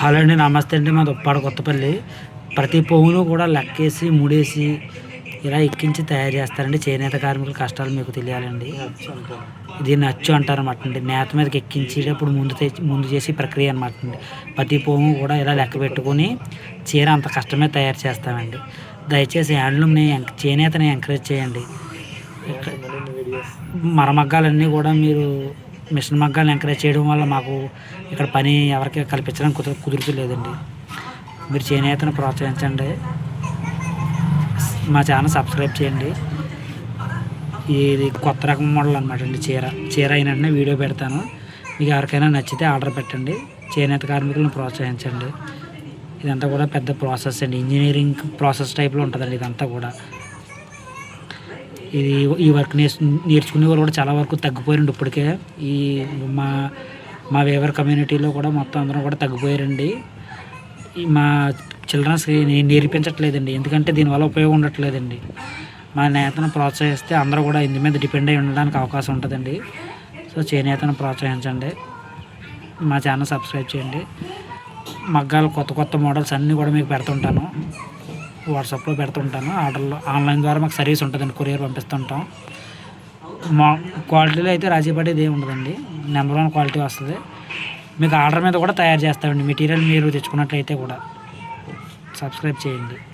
Hello అండి, నమస్తే అండి. మాది ఉప్పాడ కొత్తపల్లి. ప్రతి పువ్వును కూడా లెక్కేసి ముడేసి ఇలా ఎక్కించి తయారు చేస్తారండి. చేనేత కార్మికుల కష్టాలు మీకు తెలియాలండి. దీన్ని అచ్చు అంటారు అన్నమాట అండి. నేత మీదకి ఎక్కించేటప్పుడు ముందు చేసి ప్రక్రియ అనమాట అండి. ప్రతి పువ్వు కూడా ఇలా లెక్క పెట్టుకొని చీర అంత కష్టమే తయారు చేస్తామండి. దయచేసి హ్యాండ్లూమ్ని చేనేతని ఎంకరేజ్ చేయండి. మరమగ్గాలన్నీ కూడా మీరు మిషన్ మగ్గాలను ఎంకరేజ్ చేయడం వల్ల మాకు ఇక్కడ పని ఎవరికి కల్పించడానికి కుదురుతలేదండి. మీరు చేనేతను ప్రోత్సహించండి. మా ఛానల్ సబ్స్క్రైబ్ చేయండి. ఇది కొత్త రకం మోడల్ అనమాట అండి. చీర అయిన వెంటనే వీడియో పెడతాను. మీకు ఎవరికైనా నచ్చితే ఆర్డర్ పెట్టండి. చేనేత కార్మికులను ప్రోత్సహించండి. ఇదంతా కూడా పెద్ద ప్రాసెస్ అండి. ఇంజనీరింగ్ ప్రాసెస్ టైప్లో ఉంటుందండి ఇదంతా కూడా. ఈ వర్క్ నేర్చుకునే వాళ్ళు కూడా చాలా వరకు తగ్గిపోయారండి. ఇప్పటికే ఈ మా వేవర్ కమ్యూనిటీలో కూడా మొత్తం అందరం కూడా తగ్గిపోయారండి. మా చిల్డ్రన్స్కి నేర్పించట్లేదండి, ఎందుకంటే దీనివల్ల ఉపయోగం ఉండట్లేదండి. మా నేతను ప్రోత్సహిస్తే అందరూ కూడా ఇంటి మీద డిపెండ్ అయి ఉండడానికి అవకాశం ఉంటుందండి. సో చేనేతను ప్రోత్సహించండి. మా ఛానల్ సబ్స్క్రైబ్ చేయండి. మగ్గాలు కొత్త మోడల్స్ అన్నీ కూడా మీకు పెడుతుంటాను. వాట్సాప్లో పెడుతుంటాను. ఆర్డర్లో ఆన్లైన్ ద్వారా మాకు సర్వీస్ ఉంటుందండి. కొరియర్ పంపిస్తుంటాం. మా క్వాలిటీలో అయితే రాజీ పడేది ఏమి ఉండదండి. నెంబర్ 1 క్వాలిటీ వస్తుంది. మీకు ఆర్డర్ మీద కూడా తయారు చేస్తామండి. మెటీరియల్ మీరు తెచ్చుకున్నట్లయితే కూడా సబ్స్క్రైబ్ చేయండి.